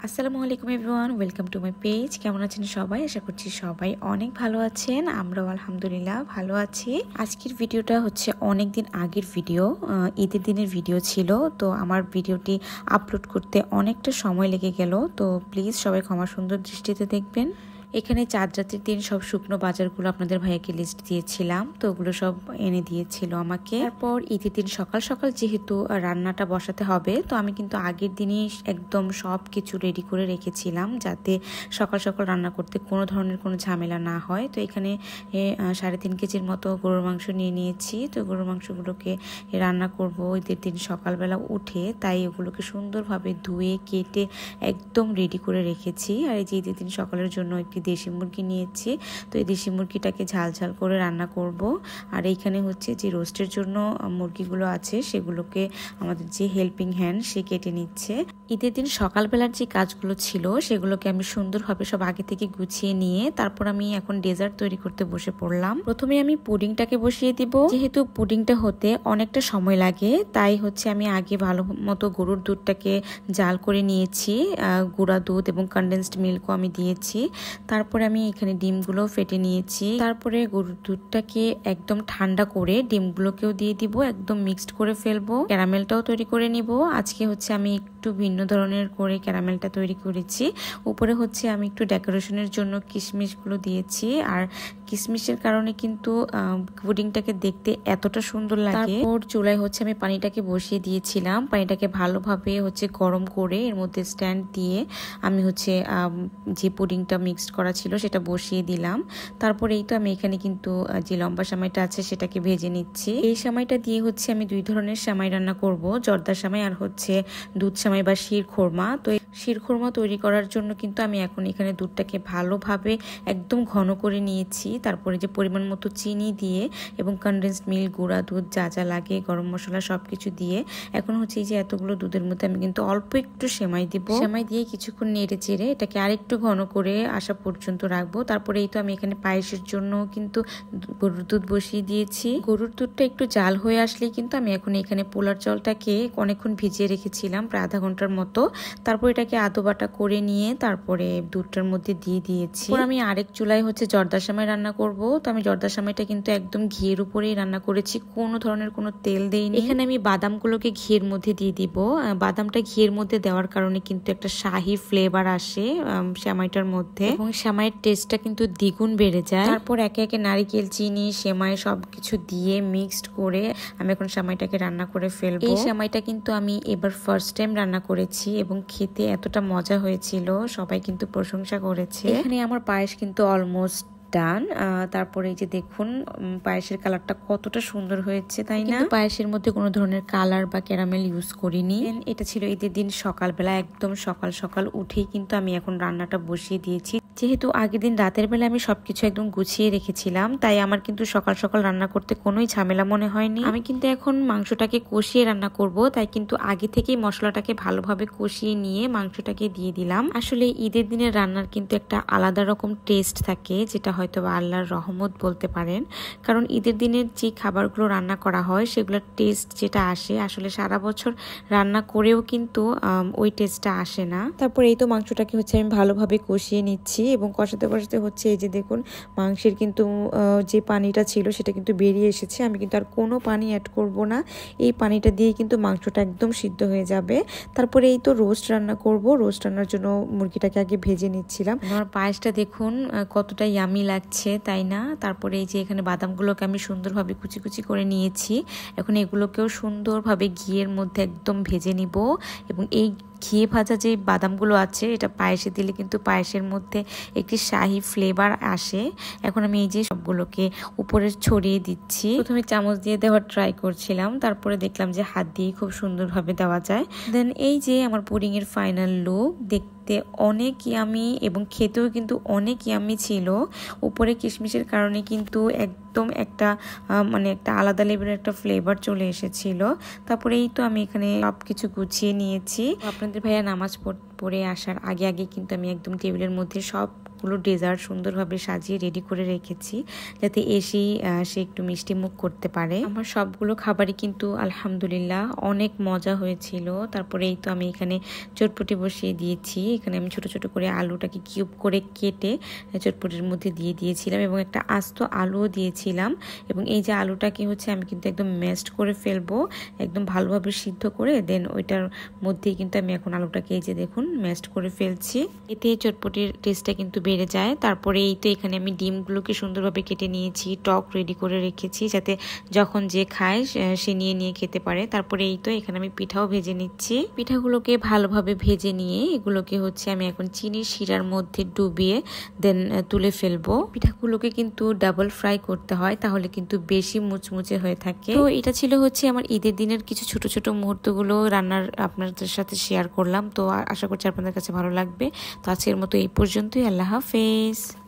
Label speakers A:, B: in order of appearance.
A: আসসালামু আলাইকুম everyone, welcome to my page. কেমন আছেন সবাই? আশা করছি সবাই অনেক ভালো আছেন। আমরাও আলহামদুলিল্লাহ ভালো আছি। আজকের ভিডিওটা হচ্ছে অনেক দিন আগের ভিডিও, ঈদের দিনের ভিডিও ছিল। তো আমার ভিডিওটি আপলোড করতে অনেকটা সময় লেগে গেল, তো প্লিজ সবাই ক্ষমা সুন্দর দৃষ্টিতে দেখবেন। এখানে চাঁদ রাতের দিন সব শুকনো বাজারগুলো আপনাদের ভাইয়াকে লিস্ট দিয়েছিলাম, তো ওগুলো সব এনে দিয়েছিল আমাকে। তারপর ঈদের দিন সকাল সকাল যেহেতু রান্নাটা বসাতে হবে, তো আমি কিন্তু আগের দিনই একদম সব কিছু রেডি করে রেখেছিলাম যাতে সকাল সকাল রান্না করতে কোনো ধরনের কোনো ঝামেলা না হয়। তো এখানে 3.5 কেজির মতো গরুর মাংস নিয়ে নিয়েছি। তো গরুর মাংসগুলোকে রান্না করব ঈদের দিন সকালবেলা উঠে, তাই ওগুলোকে সুন্দরভাবে ধুয়ে কেটে একদম রেডি করে রেখেছি। আর এই যে ঈদের দিন সকালের জন্য একটি দেশি মুরগি নিয়েছি, তো এই দেশি মুরগিটাকে ঝাল ঝাল করে রান্না করব। আর এইখানে হচ্ছে যে রোস্টের জন্য মুরগিগুলো আছে সেগুলোকে আমাদের যে হেল্পিং হ্যান্ড সে কেটে নিচ্ছে। ঈদের দিন সকালবেলার যে কাজগুলো ছিল সেগুলোকে আমি সুন্দরভাবে সব আগে থেকে গুছিয়ে নিয়ে তারপর আমি এখন ডেজার্ট তৈরি করতে বসে পড়লাম। প্রথমে আমি পুডিংটাকে বসিয়ে দিব। যেহেতু পুডিংটা হতে অনেকটা সময় লাগে, তাই হচ্ছে আমি আগে ভালো মতো গরুর দুধটাকে জাল করে নিয়েছি। গুঁড়া দুধ এবং কনডেন্সড মিল্কও আমি দিয়েছি। তারপরে আমি এখানে ডিমগুলো ফেটে নিয়েছি। তারপরে গরুর দুধটাকে একদম ঠান্ডা করে ডিমগুলোকেও দিয়ে দিব, একদম মিক্সড করে ফেলবো। ক্যারামেলটাও তৈরি করে নিব। আজকে হচ্ছে আমি একটু ভিন্ন ধরনের করে ক্যারামেলটা তৈরি করেছি। উপরে হচ্ছে আমি একটু ডেকোরেশনের জন্য কিশমিশগুলো দিয়েছি, আর কিশমিশের কারণে কিন্তু পুডিংটাকে দেখতে এতটা সুন্দর লাগে। তারপর চুলায় হচ্ছে আমি পানিটাকে বসিয়ে দিয়েছিলাম। পানিটাকে ভালোভাবে হচ্ছে গরম করে এর মধ্যে স্ট্যান্ড দিয়ে আমি হচ্ছে যে পুডিংটা মিক্সড করা ছিল সেটা বসিয়ে দিলাম। তারপর এই তো আমি এখানে কিন্তু যে লম্বা সেমাইটা আছে সেটাকে ভেজে নিচ্ছি। এই সেমাইটা দিয়ে হচ্ছে আমি 2 ধরনের সেমাই রান্না করব, জর্দা সেমাই আর হচ্ছে দুধ সেমাই বা শিরখোরমা। তো শিরখোরমা তৈরি করার জন্য কিন্তু আমি এখন এখানে দুধটাকে ভালোভাবে একদম ঘন করে নিয়েছি। তারপরে যে পরিমাণ মতো চিনি দিয়ে এবং কনডেন্সড মিল্ক, গুঁড়া দুধ, যা যা লাগে, গরম মশলা সবকিছু দিয়ে এখন হচ্ছে এই যে এতগুলো দুধের মধ্যে আমি কিন্তু অল্প একটু সেমাই দিব। সেমাই দিয়ে কিছুক্ষণ নেড়ে চেড়ে এটাকে আরেকটু ঘন করে আসা পর্যন্ত রাখবো। তারপরে এই তো আমি এখানে পায়েসের জন্য কিন্তু গরুর দুধ বসিয়ে দিয়েছি। গরুর দুধটা একটু জাল হয়ে আসলেই কিন্তু আমি এখন এখানে পোলার চালটাকে অনেকক্ষণ ভিজিয়ে রেখেছিলাম, প্রায় আধা ঘন্টার মতো। তারপর এটাকে আদো বাটা করে নিয়ে তারপরে দুধটার মধ্যে দিয়ে দিয়েছি। আমি আরেক চুলায় হচ্ছে জর্দা সেমাই রান্না করব। তো আমি জর্দা সেমাইটা কিন্তু একদম ঘিয়ের উপরেই রান্না করেছি, কোনো ধরনের কোনো তেল দেইনি। এখানে আমি বাদামগুলোকে ঘিয়ের মধ্যে দিয়ে দিব। বাদামটা ঘিয়ের মধ্যে দেওয়ার কারণে কিন্তু একটা শাহি ফ্লেভার আসে সেমাইটার মধ্যে এবং সেমাইয়ের টেস্টটা কিন্তু দ্বিগুণ বেড়ে যায়। তারপর একে একে নারিকেল, চিনি, সেমাই সবকিছু দিয়ে মিক্সড করে আমি এখন সেমাইটাকে রান্না করে ফেলবো। এই সেমাইটা কিন্তু আমি এবার ফার্স্ট টাইম রান্না করেছি এবং খেতে এতটা মজা হয়েছিল, সবাই কিন্তু প্রশংসা করেছে। এখানে আমার পায়েস কিন্তু অলমোস্ট ডান। তারপরে এই যে দেখুন পায়েসের কালারটা কতটা সুন্দর হয়েছে, তাই না? পায়েসের মধ্যে কোনো ধরনের কালার বা ক্যারামেল ইউজ করিনি। এটা ছিল ঈদের দিন সকালবেলা, একদম সকাল সকাল উঠেই কিন্তু আমি এখন রান্নাটা বসিয়ে দিয়েছি। যেহেতু আগের দিন রাতের বেলা আমি সবকিছু একদম গুছিয়ে রেখেছিলাম, তাই আমার কিন্তু সকাল সকাল রান্না করতে কোনোই ঝামেলা মনে হয়নি। আমি কিন্তু এখন মাংসটাকে কষিয়ে রান্না করব, তাই কিন্তু আগে থেকেই মশলাটাকে ভালোভাবে কষিয়ে নিয়ে মাংসটাকে দিয়ে দিলাম। আসলে ঈদের দিনের রান্নার কিন্তু একটা আলাদা রকম টেস্ট থাকে, যেটা হয়তো আল্লাহর রহমত বলতে পারেন। কারণ ঈদের দিনের যে খাবারগুলো রান্না করা হয় সেগুলোর টেস্ট যেটা আসে আসলে সারা বছর রান্না করেও কিন্তু ওই টেস্টটা আসে না। তারপর এই তো মাংসটাকে হচ্ছে আমি ভালোভাবে কষিয়ে নিচ্ছি এবং কষাতে কষাতে হচ্ছে এই যে দেখুন মাংসের কিন্তু যে পানিটা ছিল সেটা কিন্তু বেরিয়ে এসেছে। আমি কিন্তু আর কোনো পানি অ্যাড করব না, এই পানিটা দিয়ে কিন্তু মাংসটা একদম সিদ্ধ হয়ে যাবে। তারপরে এই তো রোস্ট রান্না করব। রোস্ট রান্নার জন্য মুরগিটাকে আগে ভেজে নিচ্ছিলাম। আমার পায়েসটা দেখুন কতটা ইয়ামি লাগছে, তাই না? তারপরে এই যে এখানে বাদামগুলোকে আমি সুন্দরভাবে কুচি কুচি করে নিয়েছি। এখন এগুলোকেও সুন্দরভাবে ঘিয়ের মধ্যে একদম ভেজে নিব এবং এই ঘিয়ে ভাজা যে বাদামগুলো আছে এটা পায়েসে দিলে কিন্তু পায়েসের মধ্যে একটি শাহি ফ্লেভার আসে। এখন আমি এই যে সবগুলোকে উপরে ছড়িয়ে দিচ্ছি। প্রথমে চামচ দিয়ে দেওয়ার ট্রাই করছিলাম, তারপরে দেখলাম যে হাত দিয়ে খুব সুন্দরভাবে দেওয়া যায়। দেন এই যে আমার পুডিং এর ফাইনাল লুক, দেখতে অনেক ইয়ামি এবং খেতেও কিন্তু অনেক ইয়ামি ছিল। উপরে কিশমিশের কারণে কিন্তু একদম একটা মানে একটা আলাদা লেভেলের একটা ফ্লেভার চলে এসেছিল। তারপরে এই তো আমি এখানে সবকিছু গুছিয়ে নিয়েছি। আপনাদের ভাইয়া নামাজ পড়ে আসার আগে আগে কিন্তু আমি একদম টেবিলের মধ্যে সব সবগুলো ডেজার্ট সুন্দরভাবে সাজিয়ে রেডি করে রেখেছি, যাতে এসেই সে একটু মিষ্টি মুখ করতে পারে। আমার সবগুলো খাবারই কিন্তু আলহামদুলিল্লাহ অনেক মজা হয়েছিল। তারপরে এই তো আমি এখানে চটপটি বসিয়ে দিয়েছি। এখানে আমি ছোট ছোট করে আলুটাকে কিউব করে কেটে চটপটির মধ্যে দিয়ে দিয়েছিলাম এবং একটা আস্ত আলুও দিয়েছিলাম। এবং এই যে আলুটাকে হচ্ছে আমি কিন্তু একদম ম্যাশড করে ফেলবো, একদম ভালোভাবে সিদ্ধ করে দেন ওইটার মধ্যেই কিন্তু আমি এখন আলুটাকে এই যে দেখুন ম্যাশড করে ফেলছি। এতে চটপটির টেস্টটা কিন্তু বেড়ে যায়। তারপরে এই তো এখানে আমি ডিমগুলোকে সুন্দরভাবে কেটে নিয়েছি, টক রেডি করে রেখেছি যাতে যখন যে খায় সে নিয়ে নিয়ে খেতে পারে। তারপরে এই তো এখানে আমি পিঠাও ভেজে নিচ্ছি। পিঠাগুলোকে ভালোভাবে ভেজে নিয়ে এগুলোকে হচ্ছে আমি এখন চিনির শিরার মধ্যে ডুবিয়ে দেন তুলে ফেলবো। পিঠাগুলোকে কিন্তু ডাবল ফ্রাই করতে হয়, তাহলে কিন্তু বেশি মুচমুচে হয়ে থাকে। তো এটা ছিল হচ্ছে আমার ঈদের দিনের কিছু ছোট ছোট মুহূর্তগুলো রান্নার আপনাদের সাথে শেয়ার করলাম। তো আশা করছি আপনাদের কাছে ভালো লাগবে। তো আজকের মতো এই পর্যন্তই। আল্লাহ হাফেজ।